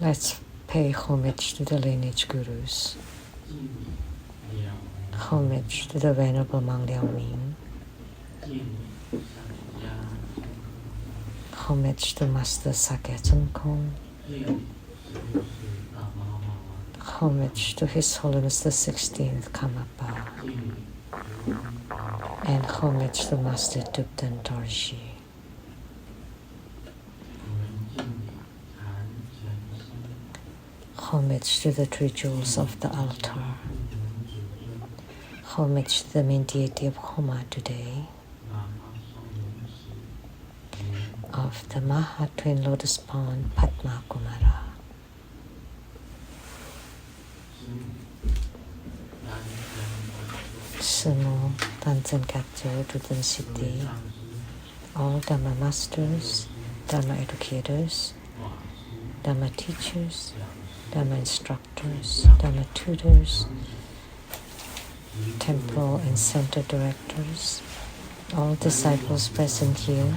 Let's pay homage to the lineage gurus. Homage to the Venerable Mang Liao Ming. Homage to Master Sakya Chen Kong. Homage to His Holiness the 16th Karmapa. And homage to Master Thubten Dorji. Homage to the three jewels of the altar. Homage to the main deity of Homa today. Of the Maha Twin Lotus Pond Padma Kumara. Sumo Tanzen Katsu Duden City. All Dharma masters, Dharma educators, Dharma teachers, Dharma instructors, Dharma tutors, temple and center directors, all disciples present here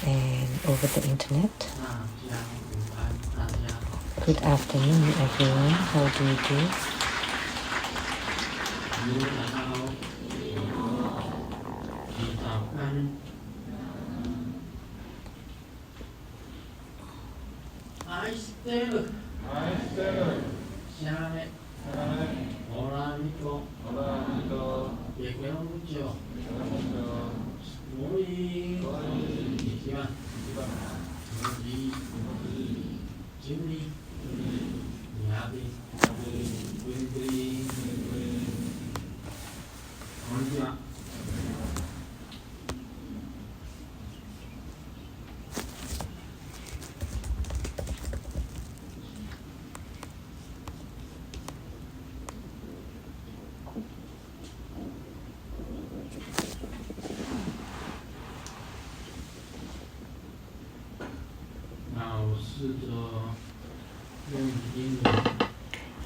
and over the internet. Good afternoon, everyone. How do you do?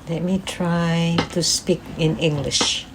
Let me try to speak in English.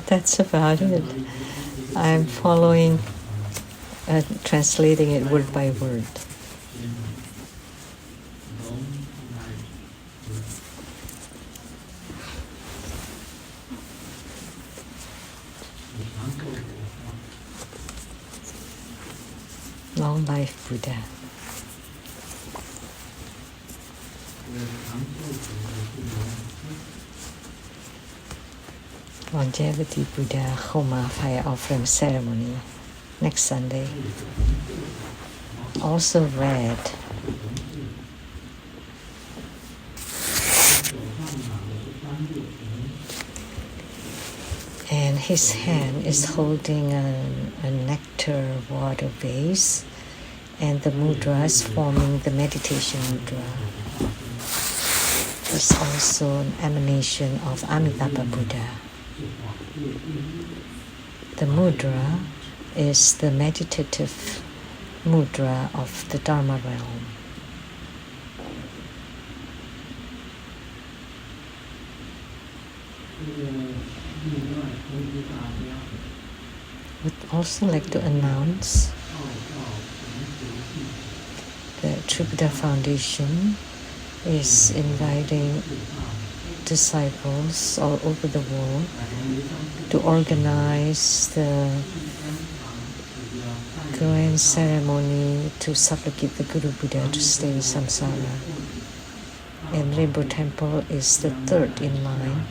That's about it. I'm following, translating it word by word. Long life Buddha. Longevity Buddha Homa Fire Offering Ceremony next Sunday. Also read and his hand is holding a nectar water vase, and the mudra is forming the meditation mudra. There's also an emanation of Amitabha Buddha. The mudra is the meditative mudra of the Dharma realm. Would also like to announce the True Buddha Foundation is inviting disciples all over the world to organize the grand ceremony to supplicate the Guru Buddha to stay in samsara. and Rainbow Temple is the third in line.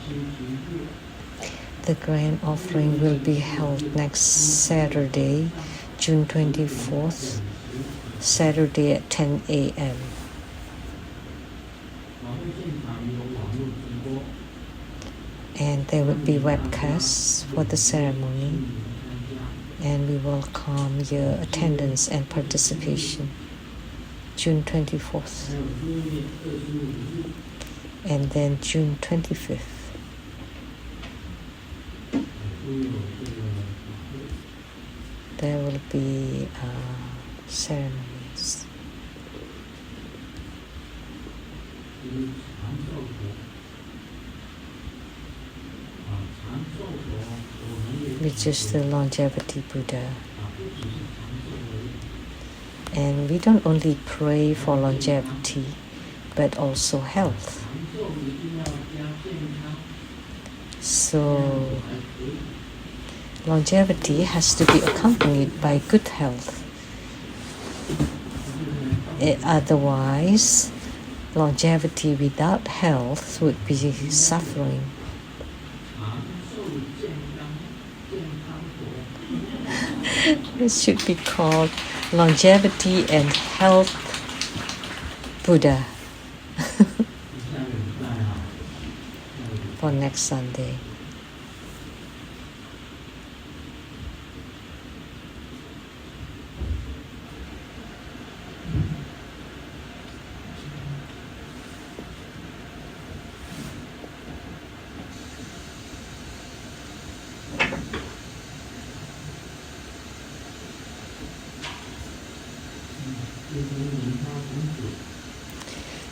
The grand offering will be held next Saturday, June 24th, Saturday at 10 a.m. And there will be webcasts for the ceremony, and we welcome your attendance and participation. June 24th, and then June 25th. There will be ceremonies. Which is the longevity Buddha. And we don't only pray for longevity, but also health. So, longevity has to be accompanied by good health. Otherwise, longevity without health would be suffering. It should be called Longevity and Health Buddha for next Sunday.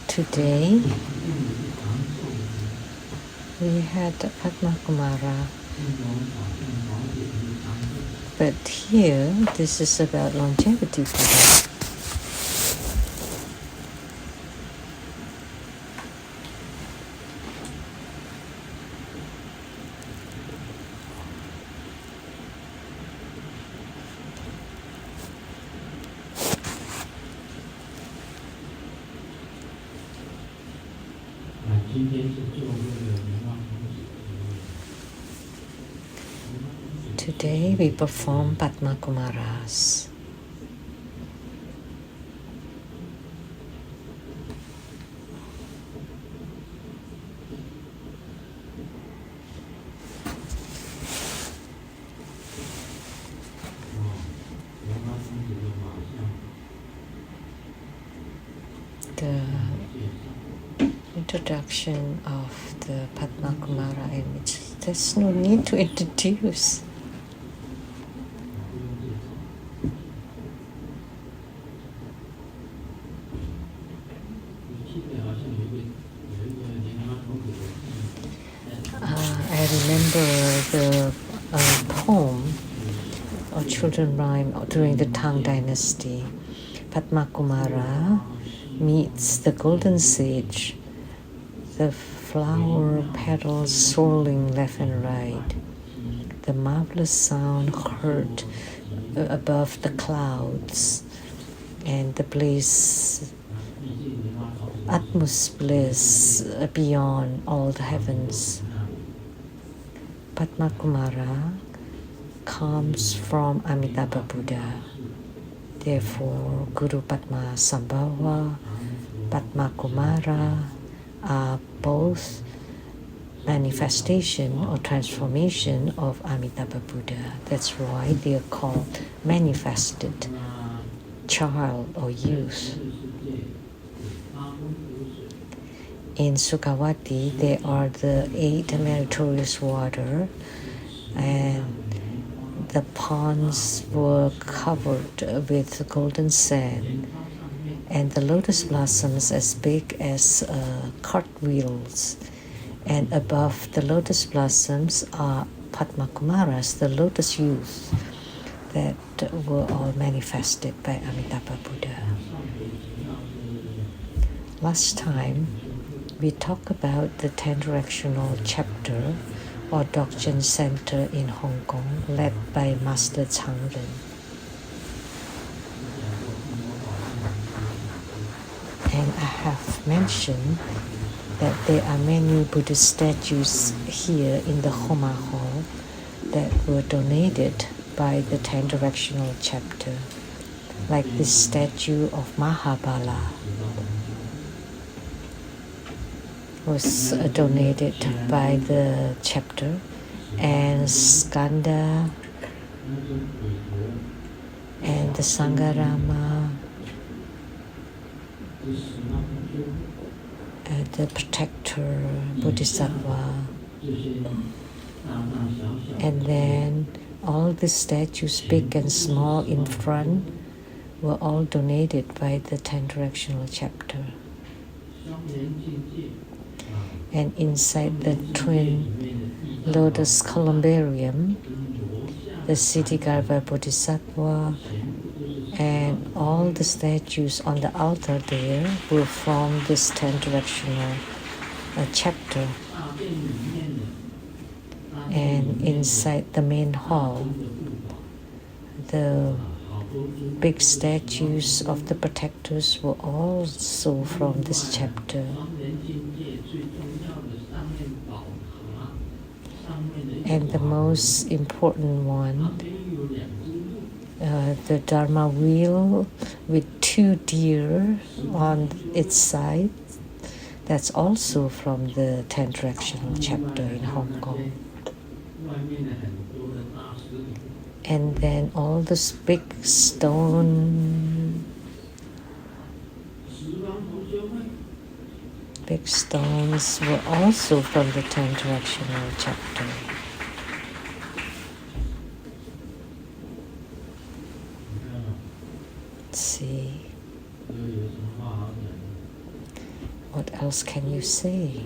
Today, we had Padma Kumara, but here, this is about longevity Buddha. Today we perform Padma Kumaras. The introduction of the Padma Kumara image, there's no need to introduce. I remember the poem or children rhyme during the Tang Dynasty. Padma Kumara meets the golden sage, the flower petals swirling left and right, the marvelous sound heard above the clouds, and the bliss, utmost bliss beyond all the heavens. Padma Kumara comes from Amitabha Buddha. Therefore, Guru Padma Sambhava, Padma Kumara are both manifestation or transformation of Amitabha Buddha. That's why they are called manifested child or youth. In Sukhavati, there are the 8 meritorious water, and the ponds were covered with golden sand, and the lotus blossoms as big as cartwheels. And above the lotus blossoms are Padma Kumaras, the lotus youth, that were all manifested by Amitabha Buddha. Last time, we talked about the 10 directional chapter or Dokjen Center in Hong Kong, led by Master Changren. And I have mentioned that there are many Buddhist statues here in the Homa Hall that were donated by the 10 Directional Chapter, like this statue of Mahabala was donated by the chapter, and Skanda and the Sangarama, the protector Bodhisattva, and then all the statues, big and small in front, were all donated by the 10 Directional Chapter. And inside the twin lotus columbarium, the Siddhigarbha Bodhisattva and all the statues on the altar there will form this 10 Directional Chapter. And inside the main hall, the big statues of the protectors were also from this chapter. And the most important one, the Dharma wheel with 2 deer on its side, that's also from the 10 Directional Chapter in Hong Kong. And then all those big stones were also from the 10 Directional Chapter. Let's see. What else can you say?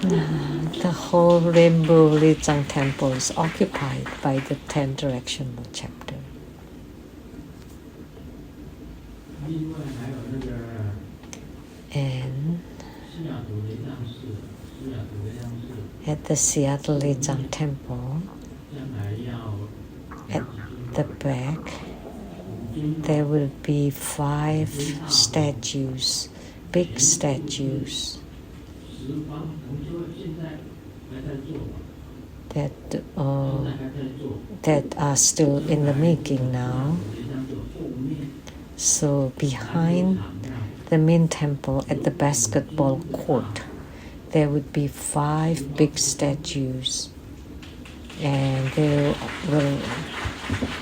The whole Rainbow Lechang Temple is occupied by the 10 Directional Chapter. And at the Seattle Lechang Temple, at the back, there will be 5 statues, big statues, that are still in the making now. So behind the main temple at the basketball court, there would be 5 big statues, and they will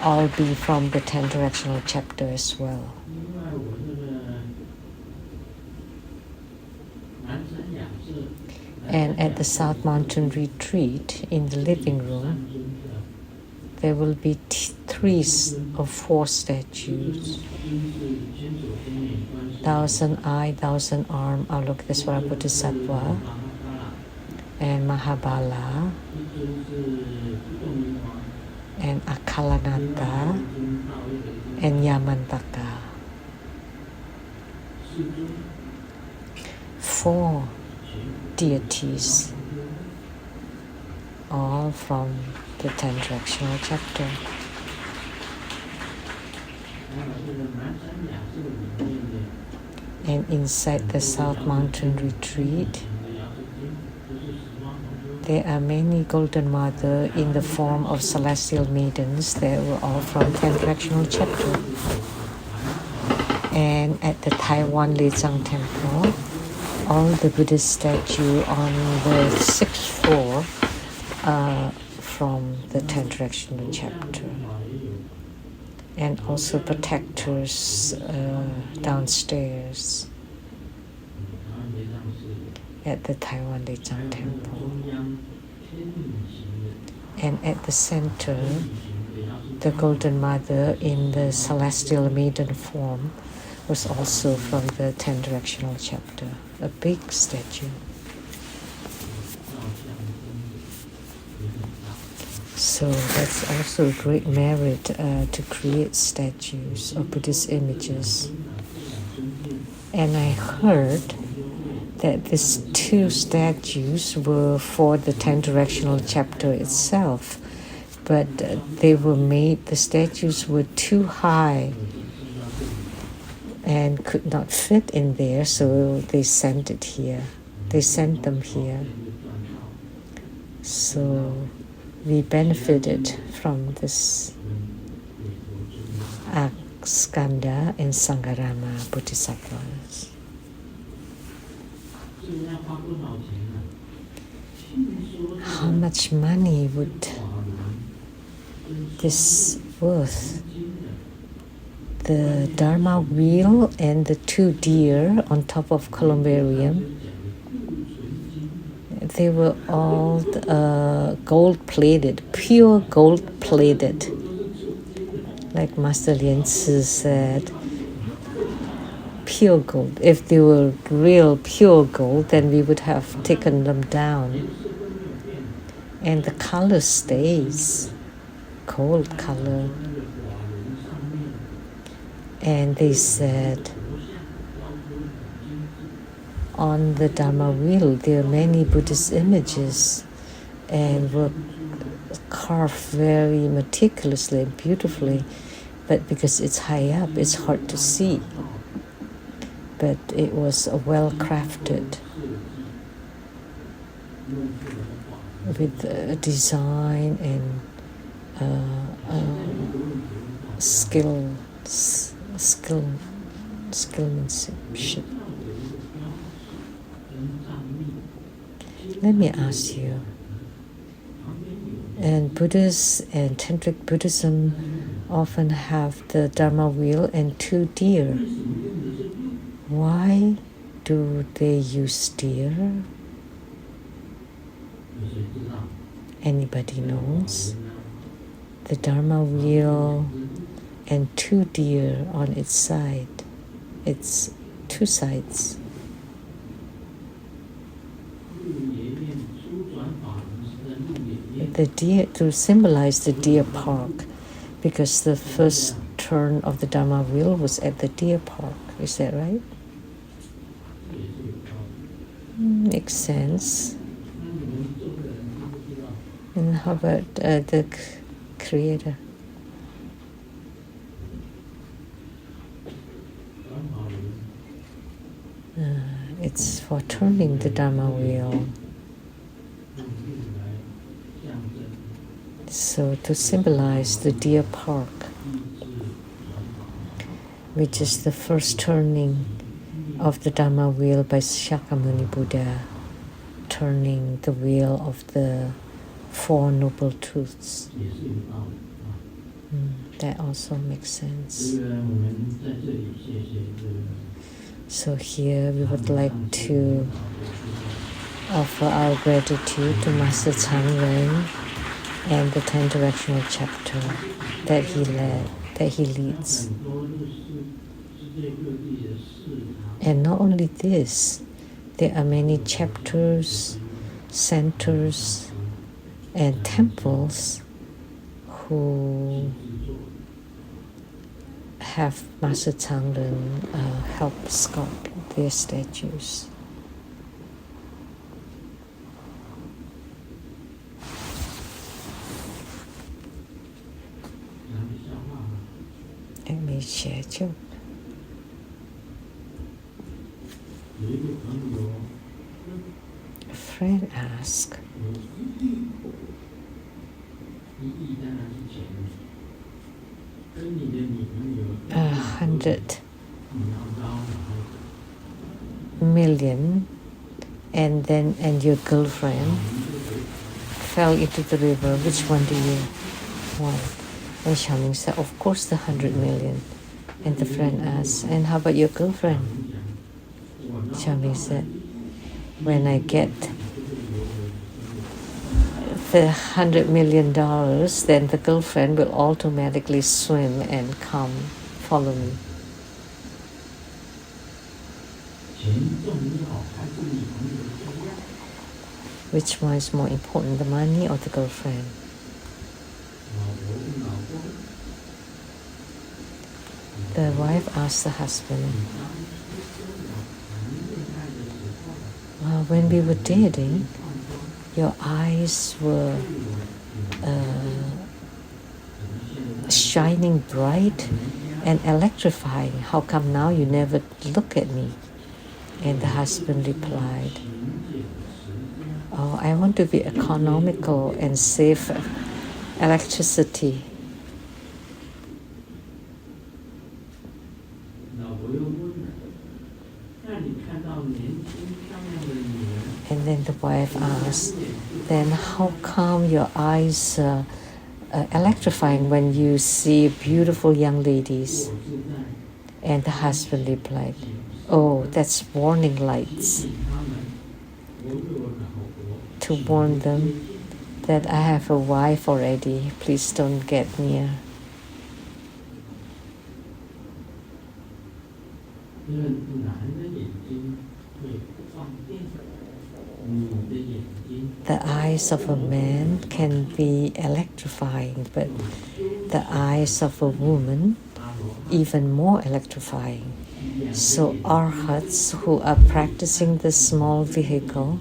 all be from the 10 Directional Chapter as well. And at the South Mountain Retreat, in the living room, there will be 3 or 4 statues. Thousand Eye, Thousand Arm Avalokitesvara Bodhisattva, and Mahabala, and Akalanata, and Yamantaka. 4 deities, all from the 10 Directional Chapter. And inside the South Mountain Retreat, there are many Golden Mother in the form of celestial maidens. They were all from 10 Directional Chapter. And at the Taiwan Lechang Temple, all the Buddhist statue on the 6th floor are from the 10 Directional Chapter. And also protectors downstairs at the Taiwan Lechang Temple. And at the center, the Golden Mother in the celestial maiden form was also from the 10 Directional Chapter, a big statue. So that's also a great merit to create statues of Buddhist images. And I heard that these 2 statues were for the 10 Directional Chapter itself, but the statues were too high and could not fit in there, so they sent it here. They sent them here. So we benefited from this Skanda and Sangarama Bodhisattvas. How much money would this worth? The Dharma wheel and the 2 deer on top of columbarium, they were all gold-plated, pure gold-plated. Like Master Lien Tzu said, pure gold. If they were real pure gold, then we would have taken them down. And the color stays, gold color. And they said, on the Dharma wheel, there are many Buddhist images and were carved very meticulously and beautifully, but because it's high up, it's hard to see. But it was well crafted with design and skillmanship. Let me ask you, and Buddhists and Tantric Buddhism often have the Dharma wheel and 2 deer. Why do they use deer? Anybody knows? The Dharma wheel and 2 deer on its side. It's 2 sides. The deer, to symbolize the deer park, because the first turn of the Dharma wheel was at the deer park. Is that right? Makes sense. And how about the creator? It's for turning the Dharma wheel. So to symbolize the deer park, which is the first turning of the Dharma wheel by Shakyamuni Buddha, turning the wheel of the 4 Noble Truths. That also makes sense. So here we would like to offer our gratitude to Master Chang Ren and the 10 directional chapter that he leads. And not only this, there are many chapters, centers, and temples who have Master Chang Ren help sculpt their statues. Let me share too. A friend asked, $100 million and your girlfriend fell into the river, which one do you want? And Xiaoming said, of course the 100 million. And the friend asked, and how about your girlfriend? Xiaoming said, when I get the $100 million, then the girlfriend will automatically swim and come follow me. Which one is more important, the money or the girlfriend? The wife asked the husband, when we were dating, your eyes were shining bright and electrifying. How come now you never look at me? And the husband replied, oh, I want to be economical and save electricity. And then the wife asked, then how come your eyes electrifying when you see beautiful young ladies? And the husband replied, oh, that's warning lights to warn them that I have a wife already. Please don't get near. The eyes of a man can be electrifying, but the eyes of a woman even more electrifying. So arhats who are practicing the small vehicle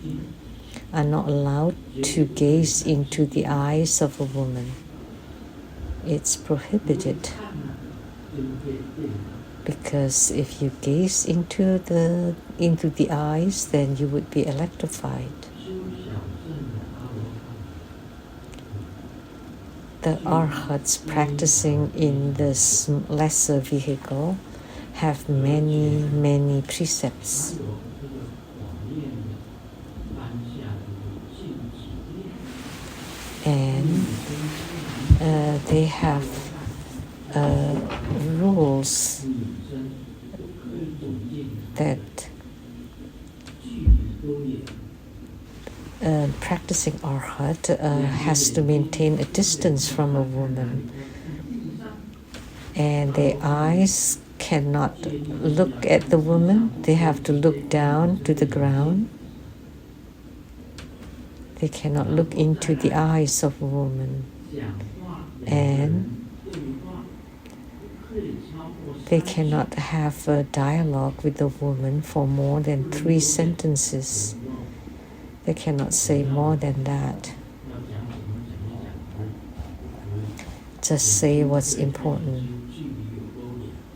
are not allowed to gaze into the eyes of a woman. It's prohibited, because if you gaze into the eyes, then you would be electrified. The arhats practicing in this lesser vehicle have many precepts. And they have rules that practicing arhat has to maintain a distance from a woman, and their eyes cannot look at the woman. They have to look down to the ground. They cannot look into the eyes of a woman, and they cannot have a dialogue with a woman for more than 3 sentences. They cannot say more than that. Just say what's important.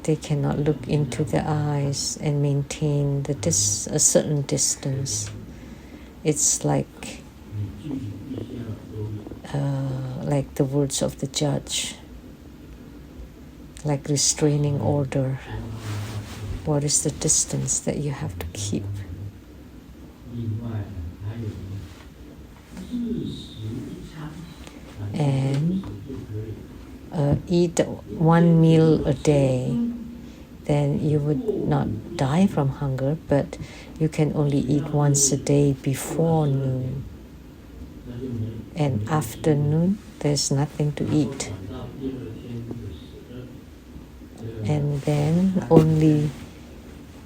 They cannot look into the eyes and maintain a certain distance. It's like the words of the judge, like restraining order. What is the distance that you have to keep? And eat 1 meal a day, then you would not die from hunger, but you can only eat once a day before noon. And after noon, there's nothing to eat. And then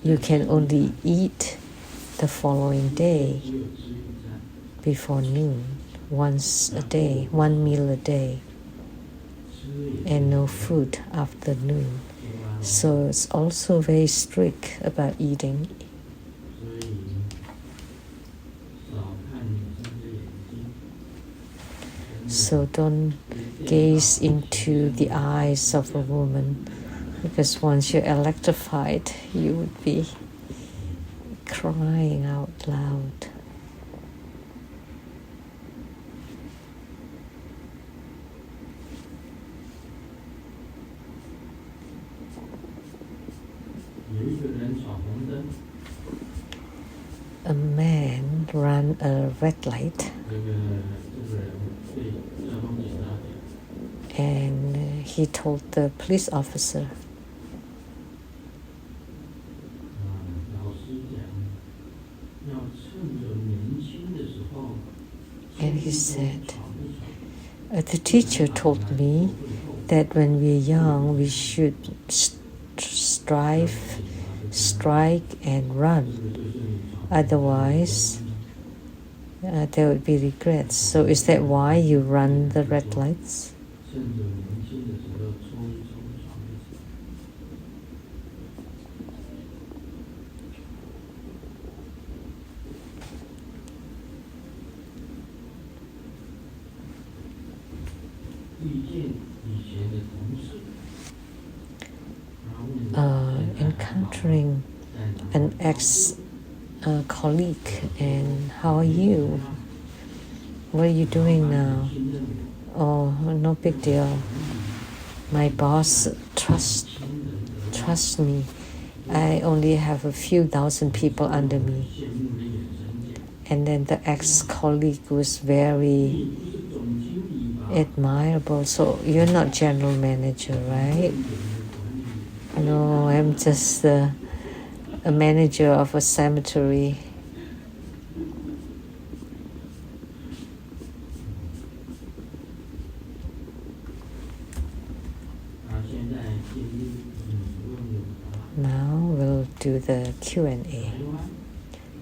you can only eat the following day before noon, once a day, 1 meal a day, and no food after noon. So it's also very strict about eating. So don't gaze into the eyes of a woman, because once you're electrified, you would be crying out loud. A man ran a red light, and he told the police officer, and he said, the teacher told me that when we're young we should strike and run, otherwise there would be regrets. So is that why you run the red lights? encountering an ex-colleague, and how are you? What are you doing now? Oh, no big deal. My boss trusts me. I only have a few thousand people under me. And then the ex-colleague was very admirable. So you're not general manager, right? No, I'm just a manager of a cemetery. Now we'll do the Q&A.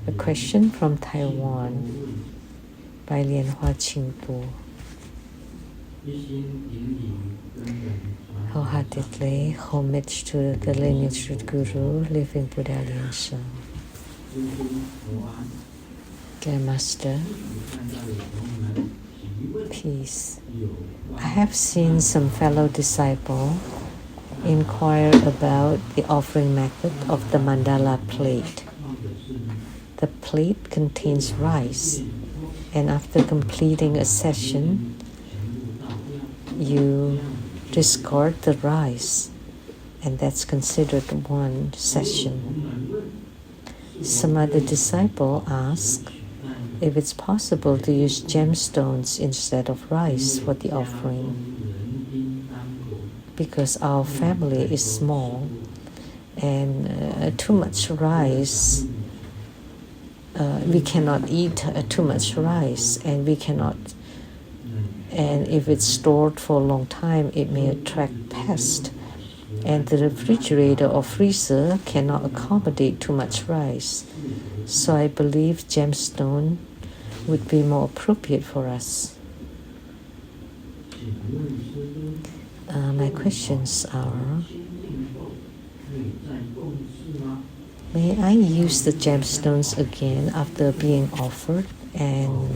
A question from Taiwan by Lianhua Qingpu. Wholeheartedly homage to the lineage Guru, living Buddha Lin Song. Dear Master, peace. I have seen some fellow disciples inquire about the offering method of the mandala plate. The plate contains rice, and after completing a session, you discard the rice, and that's considered one session. Some other disciple ask if it's possible to use gemstones instead of rice for the offering, because our family is small and too much rice. We cannot eat too much rice, and we cannot. And if it's stored for a long time, it may attract pests. And the refrigerator or freezer cannot accommodate too much rice. So I believe gemstone would be more appropriate for us. My questions are, may I use the gemstones again after being offered and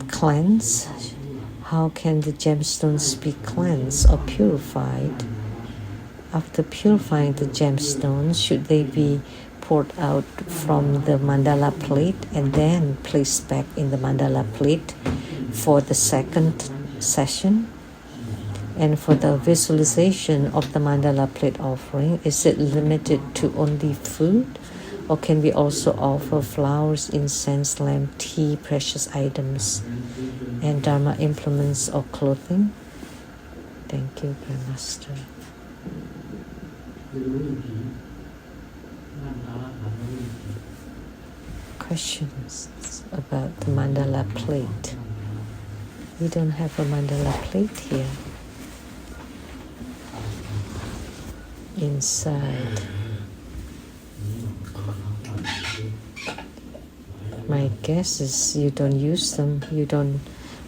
cleanse? How can the gemstones be cleansed or purified? After purifying the gemstones, should they be poured out from the mandala plate and then placed back in the mandala plate for the second session? And for the visualization of the mandala plate offering, is it limited to only food? Or can we also offer flowers, incense, lamp, tea, precious items, and Dharma implements or clothing? Thank you, Grandmaster. Questions about the mandala plate. We don't have a mandala plate here. Inside. My guess is you don't use them, you don't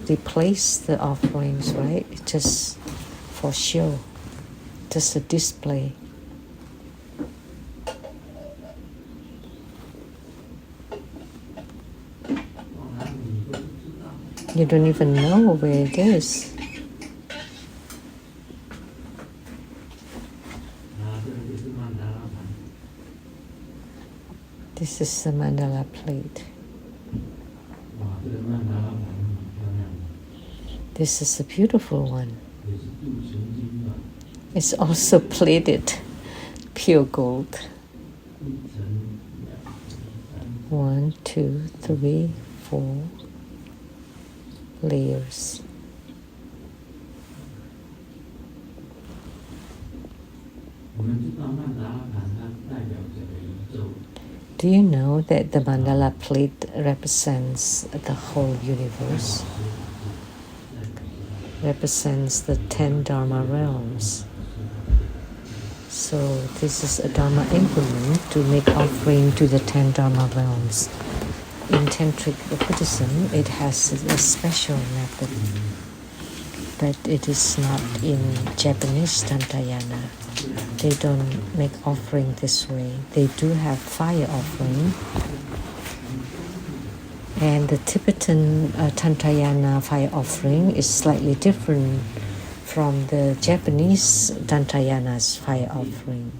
replace the offerings, right? It's just for show, just a display. You don't even know where it is. This is the mandala plate. This is a beautiful one. It's also plated pure gold. 1, 2, 3, 4 layers. Do you know that the mandala plate represents the whole universe? Represents the 10 Dharma realms. So this is a Dharma implement to make offering to the 10 Dharma realms. In Tantric Buddhism, it has a special method, but it is not in Japanese Tantayana. They don't make offering this way. They do have fire offering, And the Tibetan Tantayana fire offering is slightly different from the Japanese Tantayana's fire offering.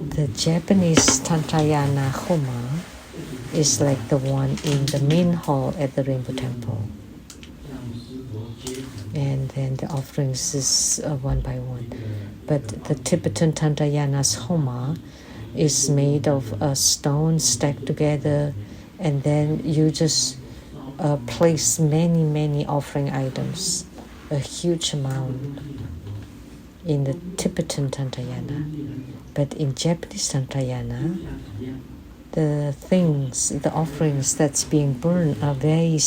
The Japanese Tantayana Homa is like the one in the main hall at the Rainbow Temple. And then the offerings is one by one. But the Tibetan Tantayana's Homa is made of a stone stacked together, and then you just place many offering items, a huge amount in the Tibetan Tantayana. But in Japanese Tantayana, the offerings that's being burned are very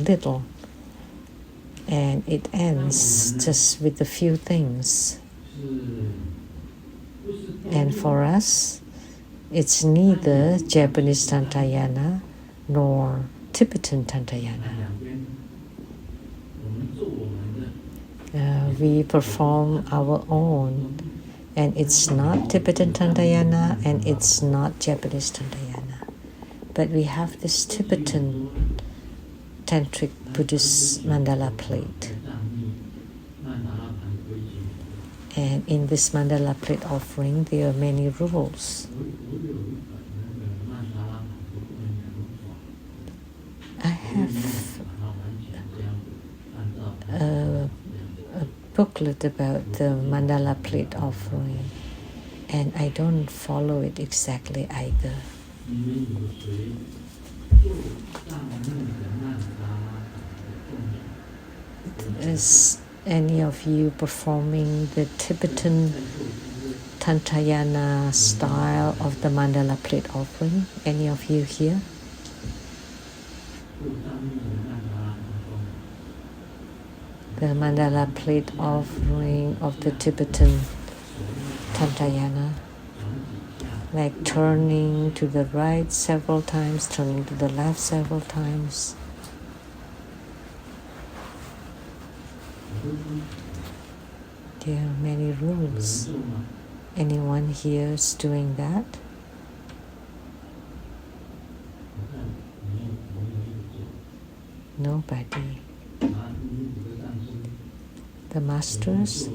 little, and it ends just with a few things. And for us, it's neither Japanese Tantayana nor Tibetan Tantayana. We perform our own, and it's not Tibetan Tantayana and it's not Japanese Tantayana. But we have this Tibetan Tantric Buddhist mandala plate. And in this mandala plate offering, there are many rules. I have a booklet about the mandala plate offering, and I don't follow it exactly either. Is any of you performing the Tibetan Tantayana style of the mandala plate offering? Any of you here? The mandala plate offering of the Tibetan Tantayana, like turning to the right several times, turning to the left several times. There are many rules. Anyone here is doing that? Nobody. The masters?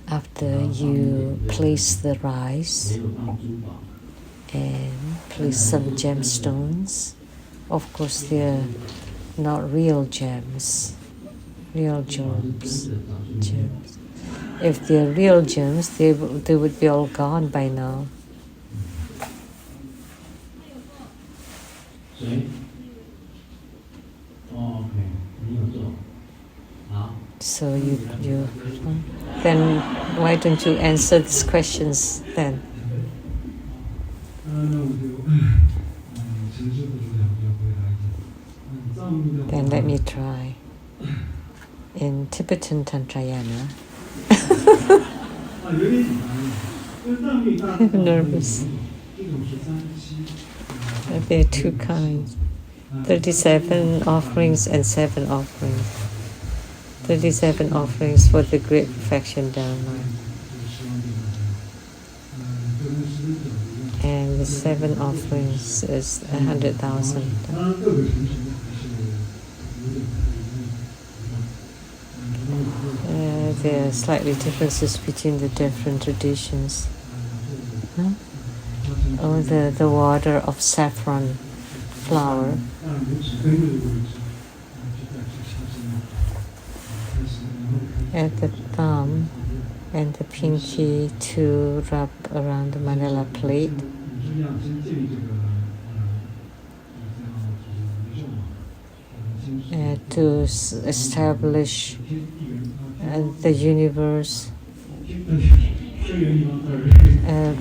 After you place the rice and place some gemstones, of course they're not real gems, real gems. If they're real gems, they would be all gone by now. So you then why don't you answer these questions then? Then let me try. In Tibetan Tantayana, I'm nervous. There are two kinds, 37 offerings and 7 offerings. 37 offerings for the Great Perfection Dharma. And the 7 offerings is 100,000. There are slightly differences between the different traditions. Oh, the water of saffron flower. At the thumb and the pinky to rub around the mandala plate. To establish the universe,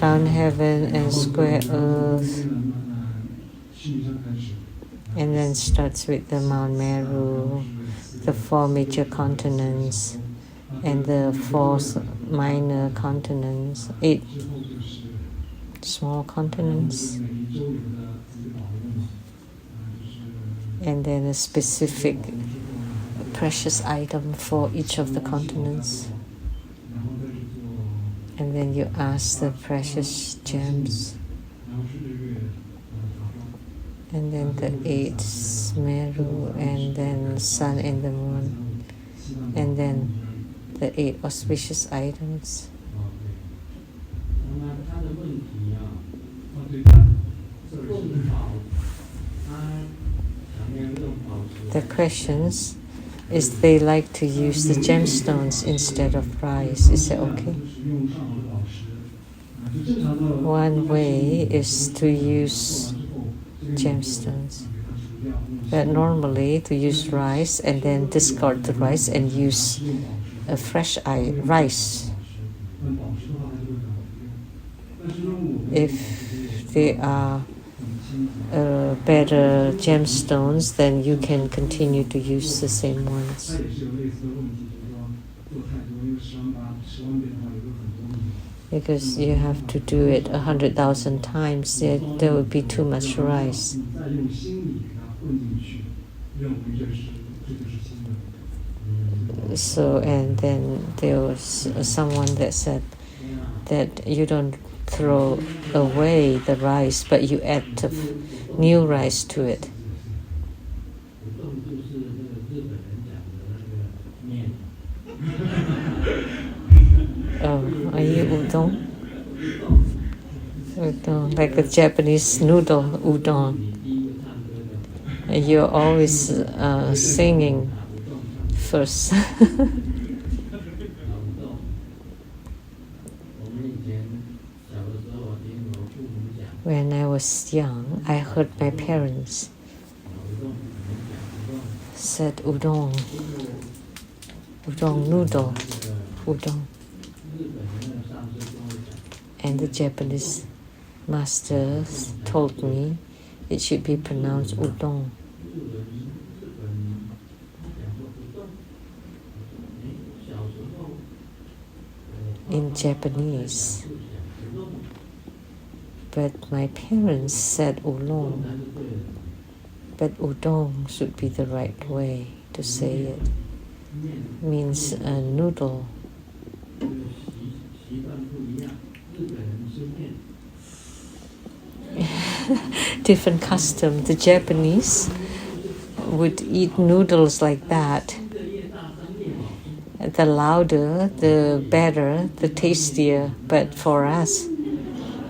round heaven and square earth, and then starts with the Mount Meru, the 4 major continents, and the 4 minor continents, 8 small continents, and then a specific precious item for each of the continents. And then you ask the precious gems. And then the 8 Meru, and then sun and the moon. And then the 8 auspicious items. The questions is they like to use the gemstones instead of rice. Is that okay? One way is to use gemstones. But normally to use rice and then discard the rice and use a fresh rice. If they are better gemstones, then you can continue to use the same ones. Because you have to do it 100,000 times, there will be too much rice. So, and then there was someone that said that you don't throw away the rice, but you add new rice to it. Oh, are you udon? Udon, like a Japanese noodle udon. You're always singing first. When I was young, I heard my parents said udon, udon noodle, udon. And the Japanese masters told me it should be pronounced udon. In Japanese. But my parents said udon. But udon should be the right way to say it. Means a noodle. Different custom. The Japanese would eat noodles like that. The louder, the better, the tastier. But for us,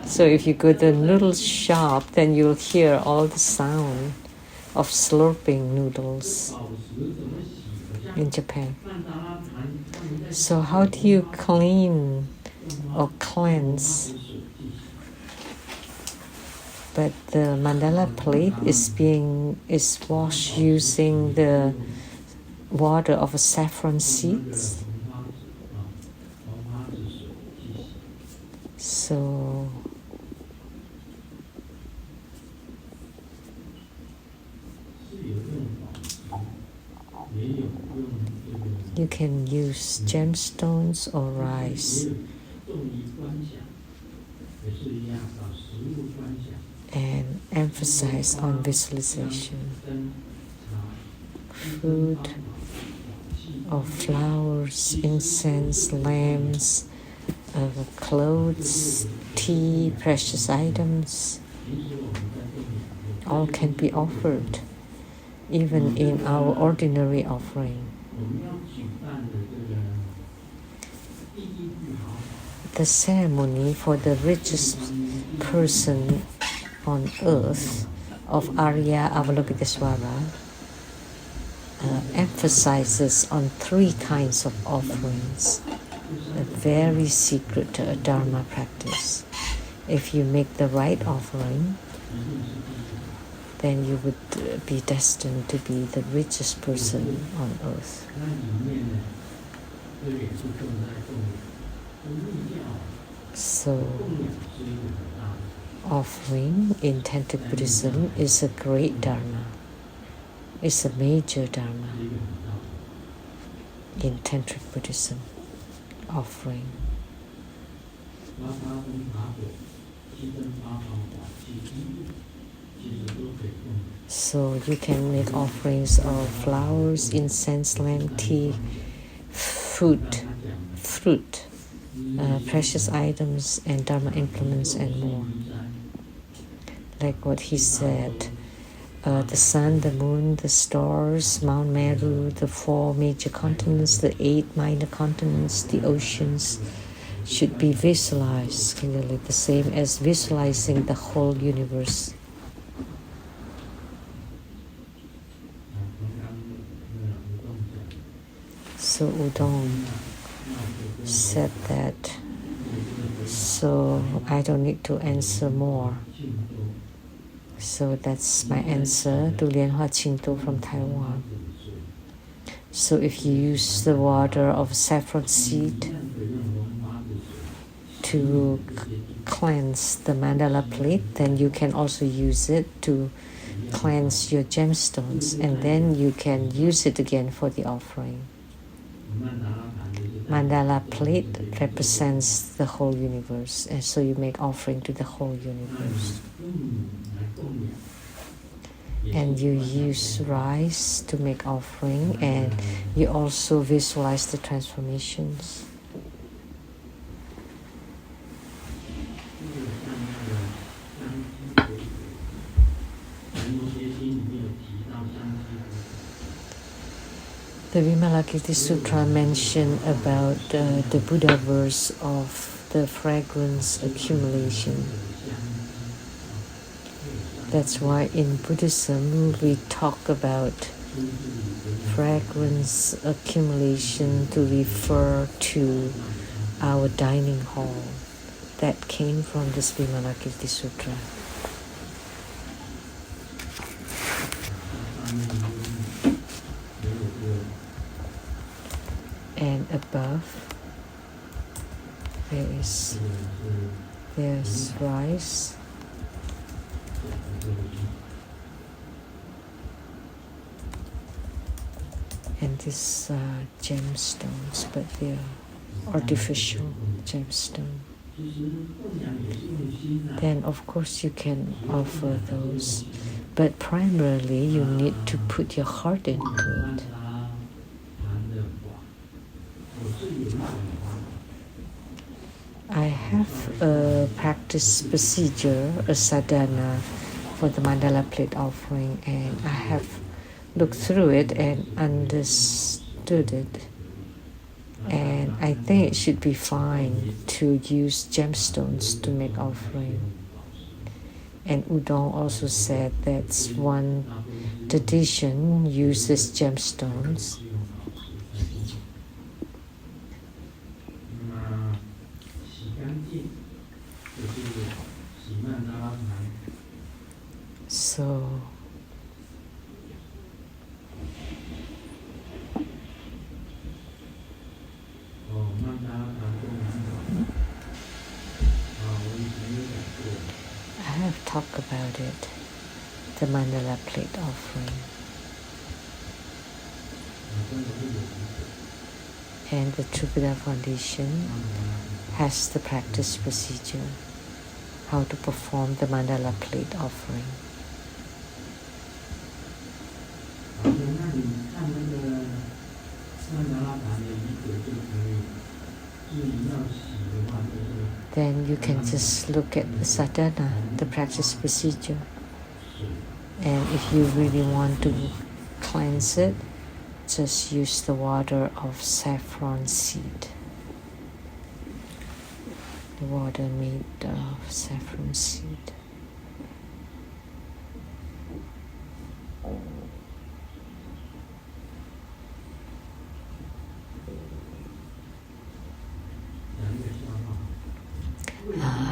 so if you go to the noodle shop, then you'll hear all the sound of slurping noodles in Japan. So how do you clean or cleanse? But the mandala plate is washed using the water of saffron seeds. So you can use gemstones or rice. And emphasize on visualization. Food or flowers, incense, lamps, clothes, tea, precious items, all can be offered, even in our ordinary offering. The ceremony for the richest person on earth of Arya Avalokitesvara emphasizes on 3 kinds of offerings, a very secret Dharma practice. If you make the right offering, then you would be destined to be the richest person on earth. So, offering in Tantric Buddhism is a great Dharma. It's a major Dharma in Tantric Buddhism, offering. So you can make offerings of flowers, incense, lamp, tea, fruit, precious items, and dharma implements, and more. Like what he said, the sun, the moon, the stars, Mount Meru, the 4 major continents, the 8 minor continents, the oceans should be visualized clearly, the same as visualizing the whole universe. So Udon said that, so I don't need to answer more. So that's my answer to Lian Hua Qingtou from Taiwan. So if you use the water of saffron seed to cleanse the mandala plate, then you can also use it to cleanse your gemstones, and then you can use it again for the offering. Mandala plate represents the whole universe, and so you make offering to the whole universe. And you use rice to make offering, and you also visualize the transformations. The Vimalakirti Sutra mentioned about the Buddha verse of the fragrance accumulation. That's why in Buddhism we talk about fragrance accumulation to refer to our dining hall. That came from this Vimalakirti Sutra. And above there's rice. And these gemstones, but they're artificial gemstones. Then of course you can offer those, but primarily you need to put your heart into it. I have a practice procedure, a sadhana for the mandala plate offering, and I have looked through it and understood it. And I think it should be fine to use gemstones to make offering. And Udon also said that's one tradition uses gemstones. So I have talked about it, the mandala plate offering. And the True Buddha Foundation has the practice procedure, how to perform the mandala plate offering. Then you can just look at the sadhana, the practice procedure. And if you really want to cleanse it, just use the water of saffron seed. The water made of saffron seed.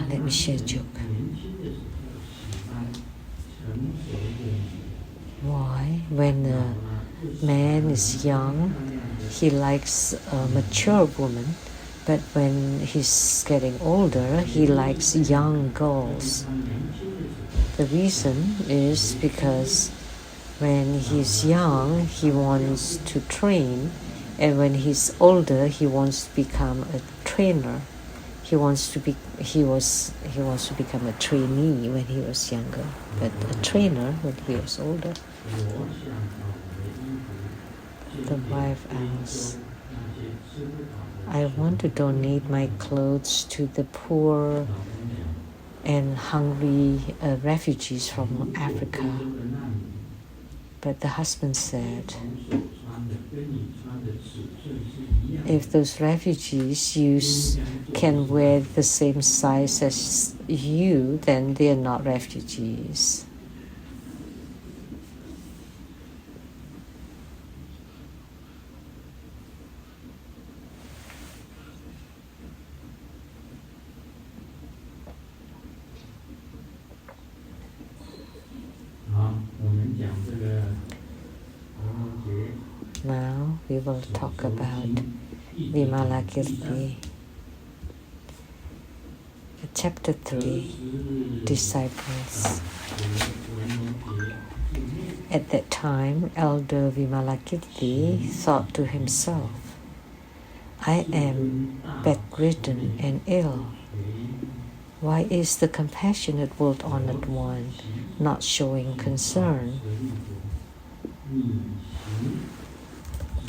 Let me share a joke. Why? When a man is young, he likes a mature woman, but when he's getting older, he likes young girls. The reason is because when he's young, he wants to train, and when he's older, he wants to become a trainer. He he wants to become a trainee when he was younger, but a trainer when he was older. The wife asks, I want to donate my clothes to the poor and hungry refugees from Africa. But the husband said, if those refugees can wear the same size as you, then they are not refugees. Now we will talk about Vimalakirti. Chapter 3, Disciples. At that time, Elder Vimalakirti thought to himself, I am bedridden and ill. Why is the compassionate world-honored one not showing concern?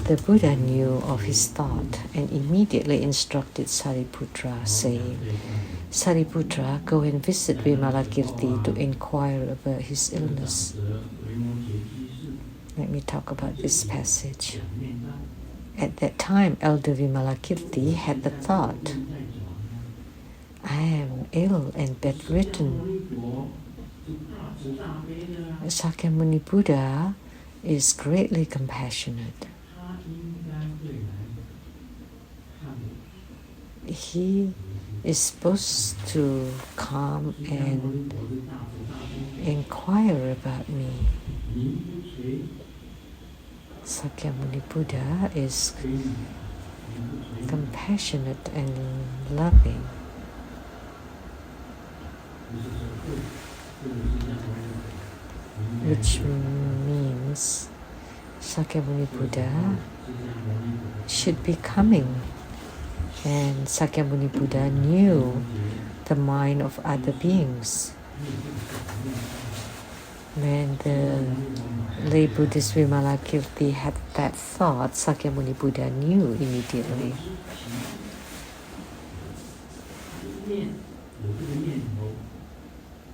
The Buddha knew of his thought and immediately instructed Sariputra, saying, Sariputra, go and visit Vimalakirti to inquire about his illness. Let me talk about this passage. At that time, Elder Vimalakirti had the thought, I am ill and bedridden. Sakyamuni Buddha is greatly compassionate. He is supposed to come and inquire about me. Sakyamuni Buddha is compassionate and loving. Which means Sakyamuni Buddha should be coming. And Sakyamuni Buddha knew the mind of other beings. When the lay Buddhist Vimalakirti had that thought, Sakyamuni Buddha knew immediately.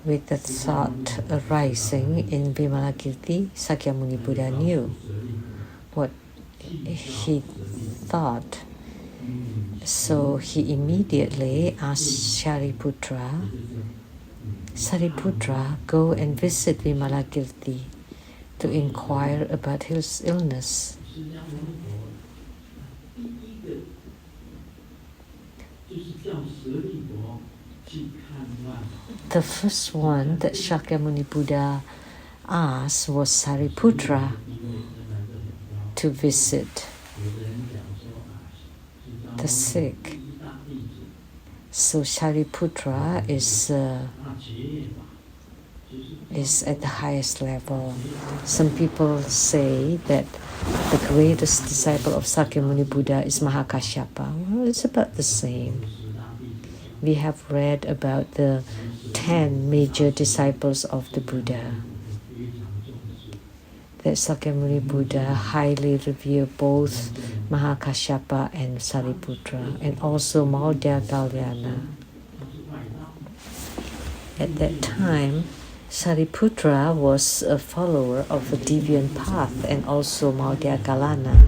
With the thought arising in Vimalakirti, Sakyamuni Buddha knew what he thought. So he immediately asked Sariputra, Sariputra, go and visit Vimalakirti to inquire about his illness. The first one that Shakyamuni Buddha asked was Sariputra to visit the sick. So Sariputra is at the highest level. Some people say that the greatest disciple of Sakyamuni Buddha is Mahakasyapa. Well, it's about the same. We have read about the 10 major disciples of the Buddha. That Sakyamuni Buddha highly revered both Mahakasyapa and Sariputra, and also Maudya Kalyana. At that time, Sariputra was a follower of the deviant path and also Maudya Kalyana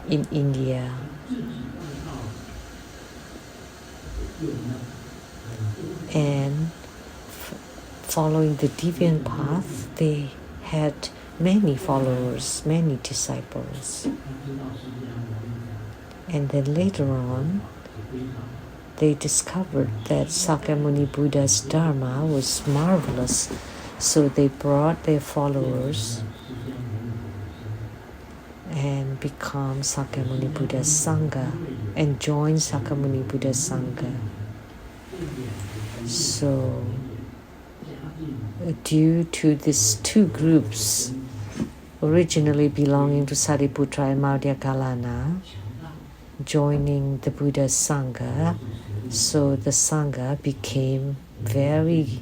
in India. And following the deviant path, they had many followers, many disciples. And then later on, they discovered that Sakyamuni Buddha's Dharma was marvelous, so they brought their followers and become Sakyamuni Buddha's Sangha and joined Sakyamuni Buddha's Sangha. So, due to these two groups originally belonging to Sariputra and Maudya Kalyana joining the Buddha's Sangha, So the Sangha became very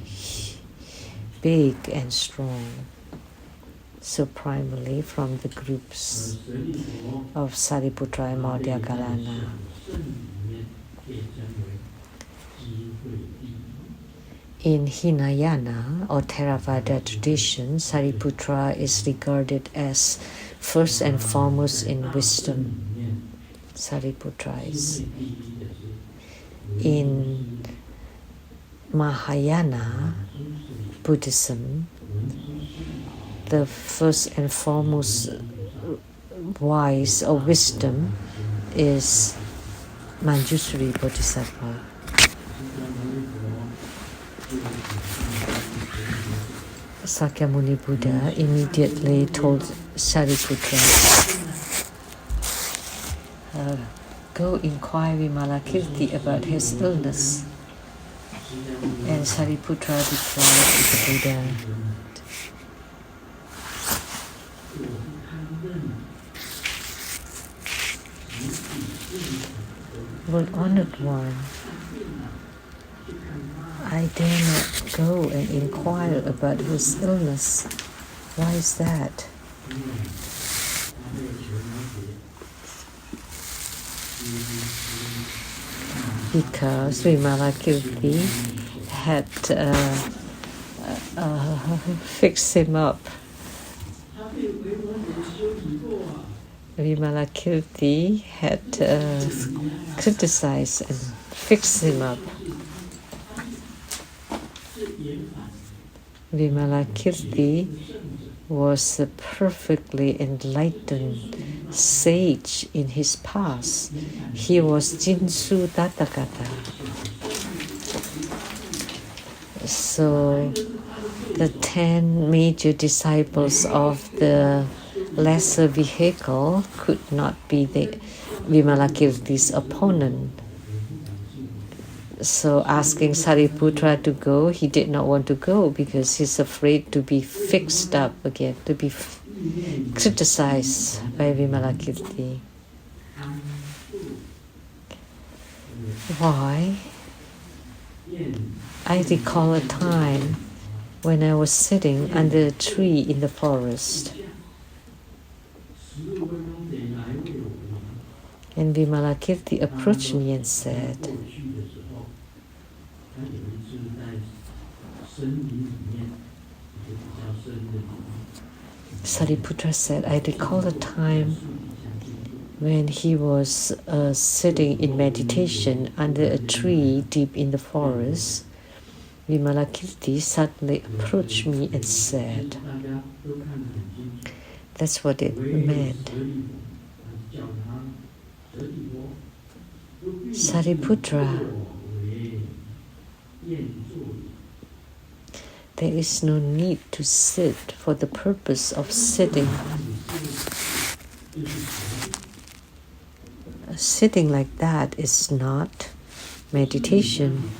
big and strong. So primarily from the groups of Sariputra and Madhyakalana. In Hinayana or Theravada tradition, Sariputra is regarded as first and foremost in wisdom. Sariputra is. In Mahayana Buddhism, the first and foremost wise or wisdom is Manjusri Bodhisattva. Sakyamuni Buddha immediately told Sariputra, go inquire Vimalakirti about his illness. And Sariputra replied to the Buddha, well, honored one, I dare not go and inquire about his illness. Why is that? Because Vimalakirti had fixed him up. Vimalakirti had criticized and fixed him up. Vimalakirti was a perfectly enlightened sage in his past. He was Jinsu Tathagata. So the 10 major disciples of the lesser vehicle could not be the Vimalakirti's opponent. So asking Sariputra to go, he did not want to go because he's afraid to be fixed up again, to be criticized by Vimalakirti. Why? I recall a time when I was sitting under a tree in the forest. And Vimalakirti approached me and said, Sariputra said, I recall a time when he was sitting in meditation under a tree deep in the forest. Vimalakirti suddenly approached me and said, that's what it meant. Sariputra, there is no need to sit for the purpose of sitting. Sitting like that is not meditation.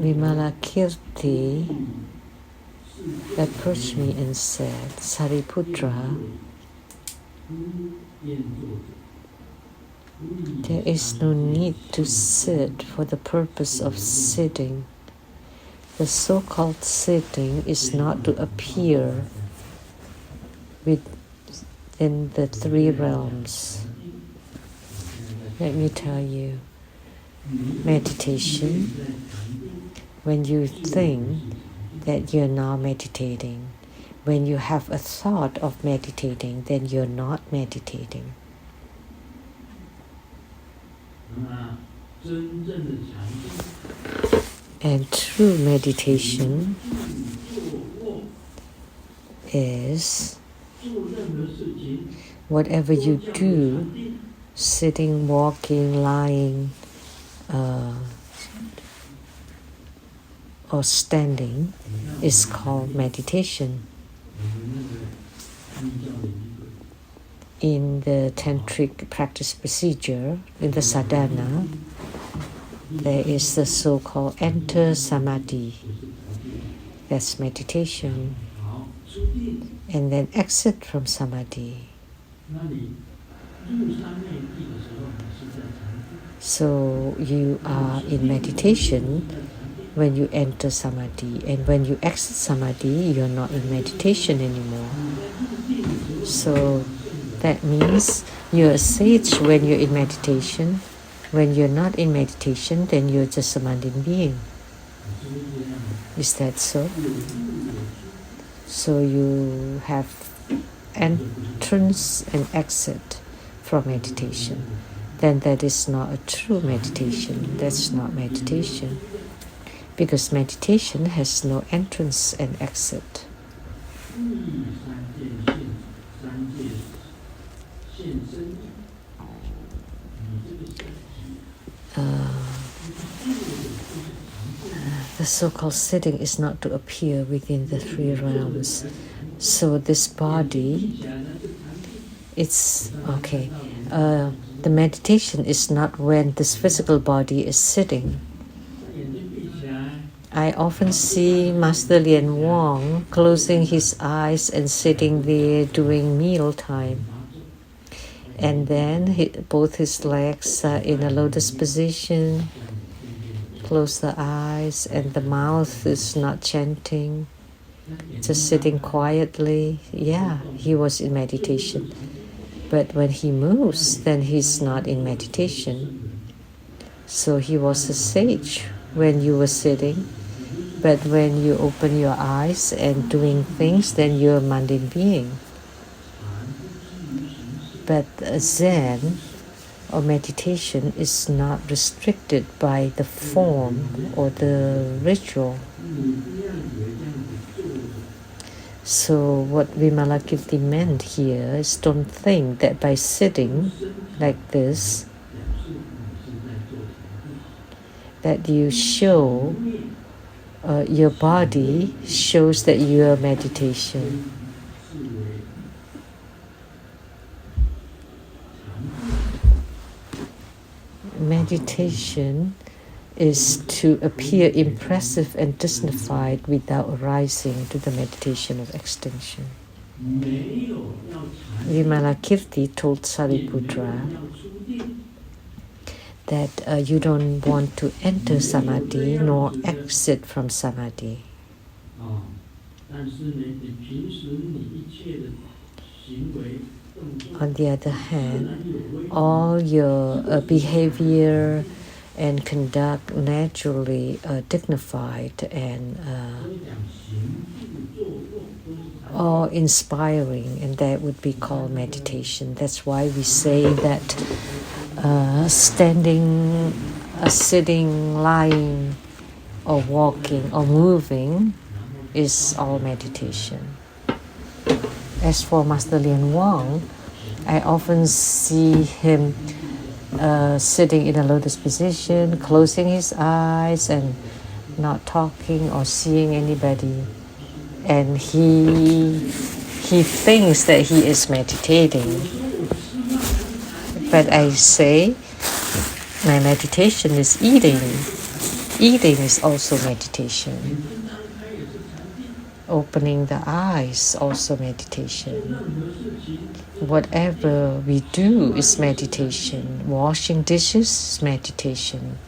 Vimalakirti approached me and said, Sariputra, there is no need to sit for the purpose of sitting. The so-called sitting is not to appear within the 3 realms. Let me tell you, meditation, when you think that you're now meditating, when you have a thought of meditating, then you're not meditating. And true meditation is whatever you do, sitting, walking, lying, or standing, is called meditation. In the tantric practice procedure, in the sadhana, there is the so-called enter samadhi. That's meditation. and then exit from samadhi. So you are in meditation when you enter samadhi, and when you exit samadhi, you're not in meditation anymore. So that means you're a sage when you're in meditation. When you're not in meditation, then you're just a mundane being. Is that so? So you have entrance and exit from meditation. Then that is not a true meditation. That's not meditation. Because meditation has no entrance and exit. The so-called sitting is not to appear within the three realms. So this body, it's okay. The meditation is not when this physical body is sitting. I often see Master Lian Wang closing his eyes and sitting there doing meal time. And then both his legs are in a lotus position. Close the eyes, and the mouth is not chanting, just sitting quietly. Yeah, he was in meditation. But when he moves, then he's not in meditation. So he was a sage when you were sitting. But when you open your eyes and doing things, then you're a mundane being. But Zen or meditation is not restricted by the form or the ritual. So what Vimalakirti meant here is, don't think that by sitting like this, that you show, your body shows that you are meditation. Meditation is to appear impressive and dignified without rising to the meditation of extinction. Vimalakirti told Sariputra that you don't want to enter samadhi nor exit from samadhi. On the other hand, all your behavior and conduct naturally dignified and awe-inspiring, and that would be called meditation. That's why we say that standing, sitting, lying, or walking, or moving is all meditation. As for Master Lian Wang, I often see him sitting in a lotus position, closing his eyes and not talking or seeing anybody. And he thinks that he is meditating. But I say, my meditation is eating. Eating is also meditation. Opening the eyes, also meditation. Whatever we do is meditation. Washing dishes is meditation.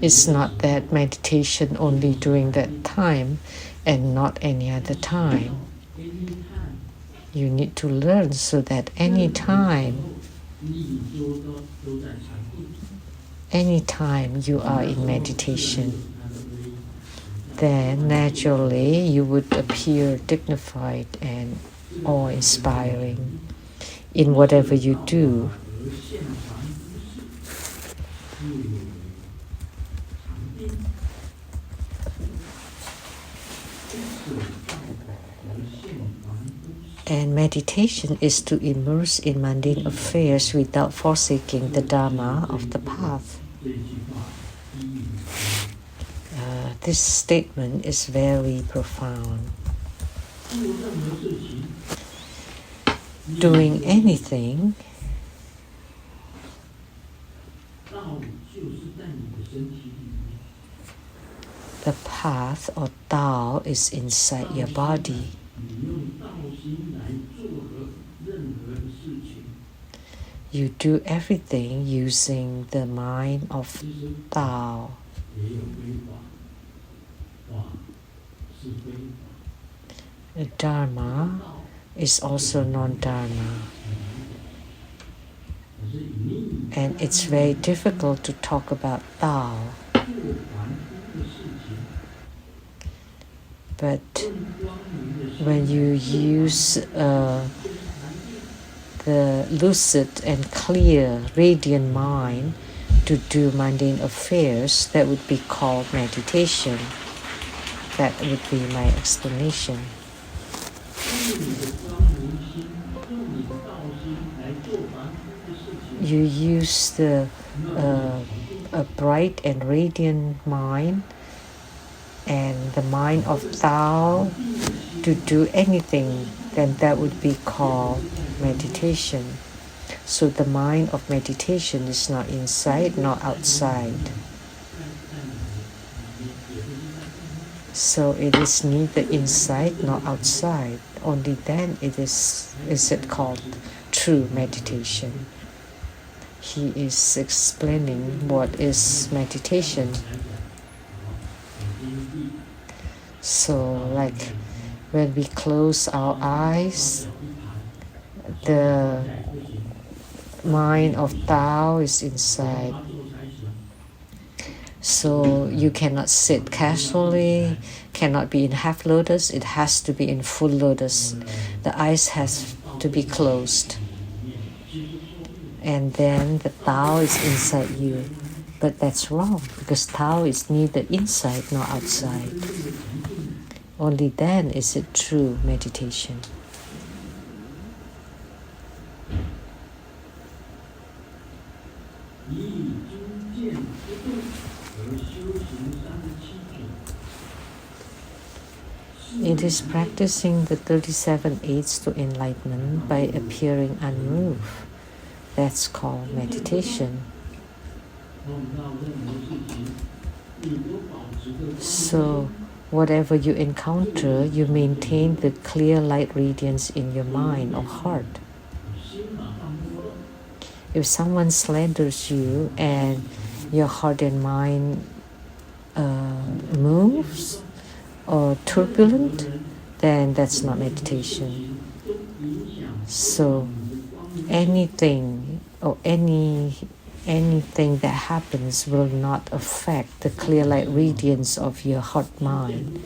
It's not that meditation only during that time and not any other time. You need to learn so that any time you are in meditation, then naturally you would appear dignified and awe-inspiring in whatever you do. And meditation is to immerse in mundane affairs without forsaking the Dharma of the path. This statement is very profound. Doing anything The path or Tao is inside your body. You do everything using the mind of Tao. Dharma is also non-dharma. And it's very difficult to talk about Tao. But when you use the lucid and clear, radiant mind to do mundane affairs, that would be called meditation. That would be my explanation. You use a bright and radiant mind and the mind of Tao to do anything, then that would be called meditation. So the mind of meditation is not inside nor outside. So it is neither inside nor outside. Only then is it called true meditation. He is explaining what is meditation. So like when we close our eyes, the mind of Tao is inside. So you cannot sit casually, cannot be in half lotus, it has to be in full lotus. The eyes has to be closed. And then the Tao is inside you. But that's wrong, because Tao is neither inside nor outside. Only then is it true meditation. It is practicing the 37 aids to enlightenment by appearing unmoved. That's called meditation. So, whatever you encounter, you maintain the clear light radiance in your mind or heart. If someone slanders you and your heart and mind moves or turbulent, then that's not meditation. So anything or anything that happens will not affect the clear light radiance of your heart mind.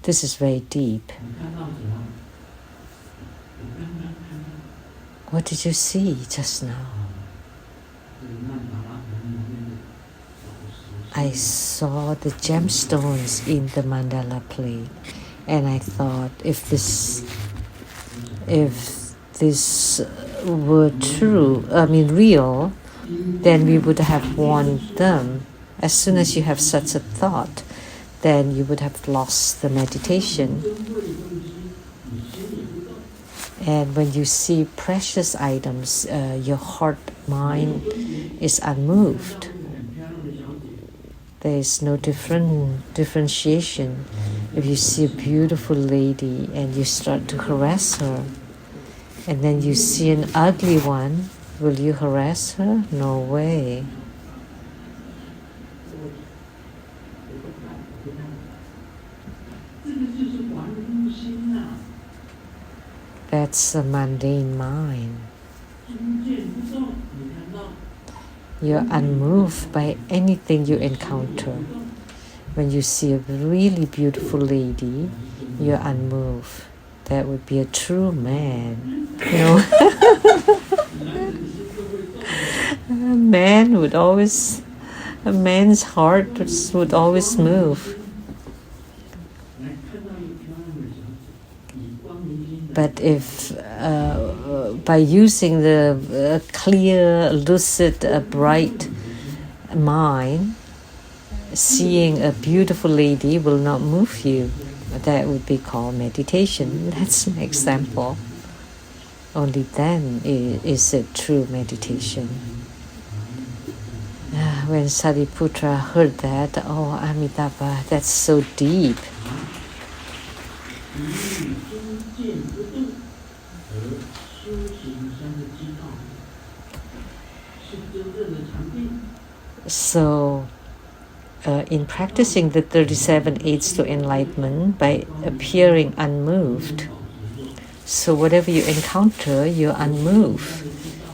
This is very deep. What did you see just now? I saw the gemstones in the mandala plate, and I thought if this were true, real, then we would have worn them. As soon as you have such a thought, then you would have lost the meditation. And when you see precious items, your heart mind is unmoved. There is no differentiation. If you see a beautiful lady and you start to harass her, and then you see an ugly one, will you harass her? No way. That's a mundane mind. You're unmoved by anything you encounter. When you see a really beautiful lady, you're unmoved. That would be a true man. A man's heart would always move. But if by using the clear, lucid, bright mind, seeing a beautiful lady will not move you. That would be called meditation. That's an example. Only then is it true meditation. when Sariputra heard that, oh, Amitabha, that's so deep. So, in practicing the 37 aids to enlightenment by appearing unmoved, so whatever you encounter, you're unmoved,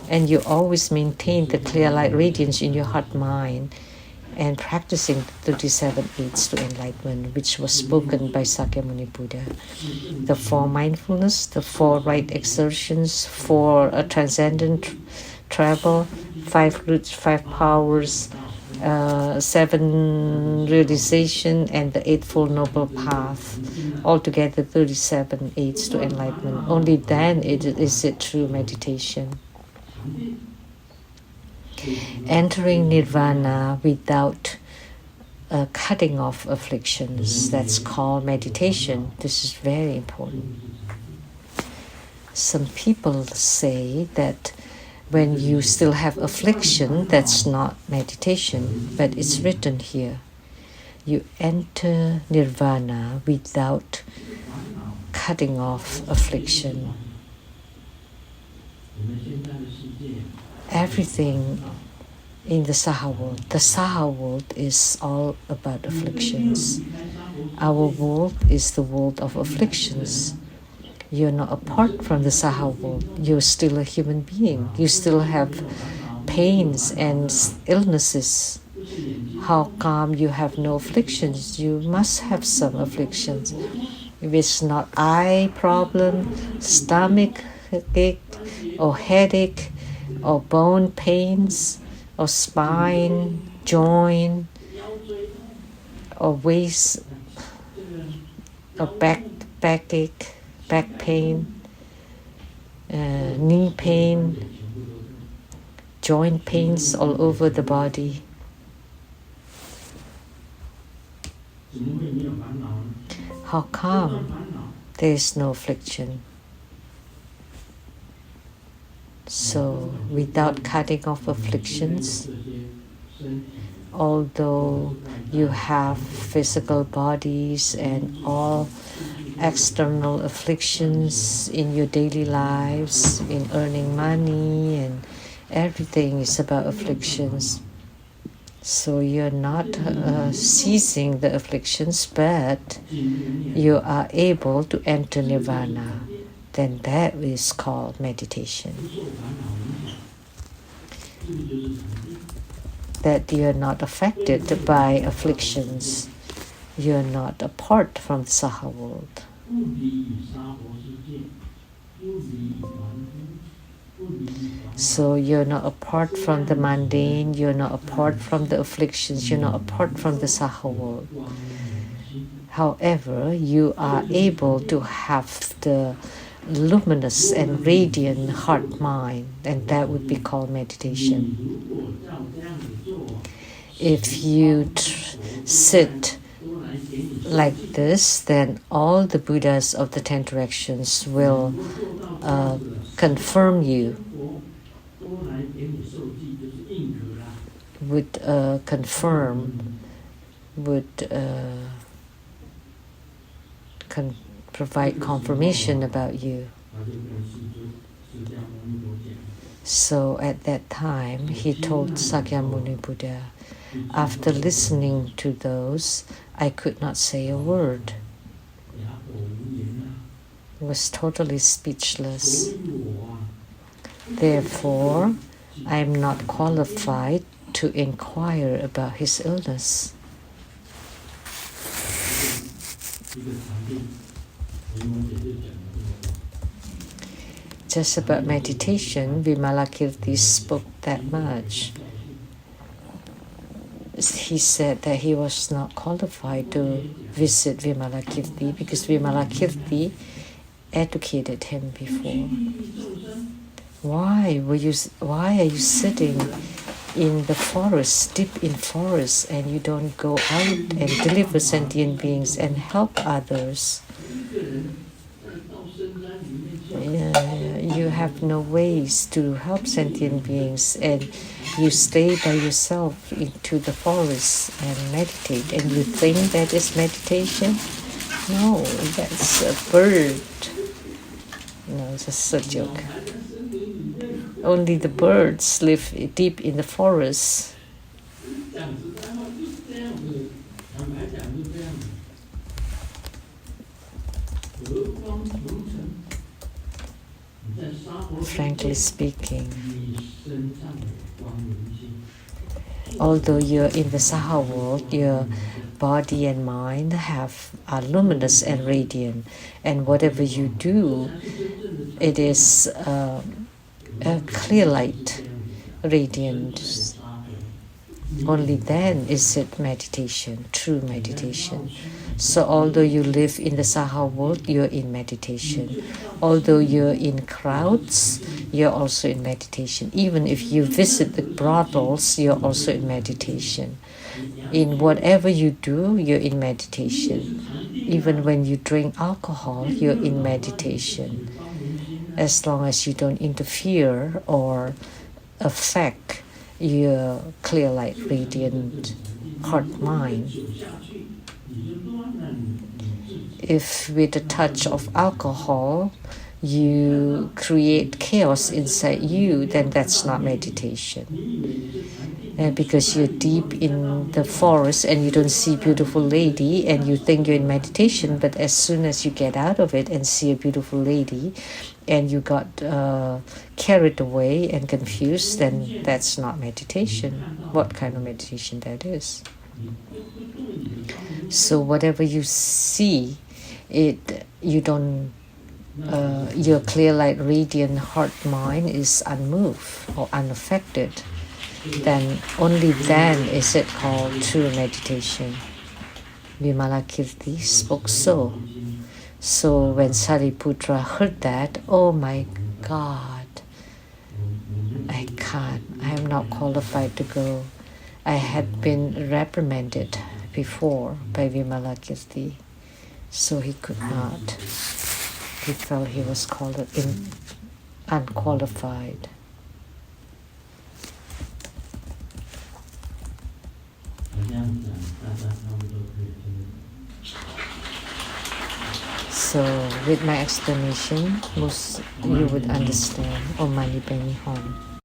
and you always maintain the clear light radiance in your heart mind, and practicing the 37 aids to enlightenment, which was spoken by Sakyamuni Buddha. The 4 mindfulness, the 4 right exertions, 4 transcendent travel, 5 roots, 5 powers, 7 realization, and the 8-fold noble path. Altogether 37 aids to enlightenment. Only then is it true meditation. Entering nirvana without cutting off afflictions, that's called meditation. This is very important. Some people say that when you still have affliction, that's not meditation, but it's written here. You enter nirvana without cutting off affliction. Everything in the Saha world is all about afflictions. Our world is the world of afflictions. You're not apart from the Saha world. You're still a human being. You still have pains and illnesses. How come you have no afflictions? You must have some afflictions. If it's not eye problem, stomach ache, or headache, or bone pains, or spine, joint, or waist, or backache, back pain, knee pain, joint pains all over the body. How come there is no affliction? So, without cutting off afflictions, although you have physical bodies and all external afflictions in your daily lives, in earning money, and everything is about afflictions. So you're not ceasing the afflictions, but you are able to enter nirvana. Then that is called meditation. That you're not affected by afflictions. You're not apart from the Saha world. So you're not apart from the mundane, you're not apart from the afflictions, you're not apart from the Saha world. However, you are able to have the luminous and radiant heart mind, and that would be called meditation. If you sit like this, then all the Buddhas of the 10 directions will confirm you, would provide confirmation about you. So at that time, he told Sakyamuni Buddha, after listening to those, I could not say a word. I was totally speechless. Therefore, I am not qualified to inquire about his illness. Just about meditation, Vimalakirti spoke that much. He said that he was not qualified to visit Vimalakirti because Vimalakirti educated him before. Why are you sitting in the forest, deep in forest, and you don't go out and deliver sentient beings and help others? You you have no ways to help sentient beings, and you stay by yourself into the forest and meditate, and you think that is meditation? No, that's a bird. No, it's just a joke. Only the birds live deep in the forest. Frankly speaking, although you're in the Saha world, your body and mind are luminous and radiant, and whatever you do, it is a clear light, radiant. Only then is it meditation, true meditation. So although you live in the Saha world, you're in meditation. Although you're in crowds, you're also in meditation. Even if you visit the brothels, you're also in meditation. In whatever you do, you're in meditation. Even when you drink alcohol, you're in meditation. As long as you don't interfere or affect your clear light, radiant heart mind. If with a touch of alcohol you create chaos inside you, then that's not meditation. Because you're deep in the forest and you don't see beautiful lady and you think you're in meditation, but as soon as you get out of it and see a beautiful lady and you got carried away and confused, then that's not meditation. What kind of meditation that is? So whatever you see, you don't. Your clear light, radiant heart mind is unmoved or unaffected. Then only then is it called true meditation. Vimalakirti spoke so. So when Sariputra heard that, oh my God, I can't. I am not qualified to go. I had been reprimanded before by Vimalakirti, so he could not. He felt he was unqualified. So with my explanation, most you would understand. Om Mani Padme Hum.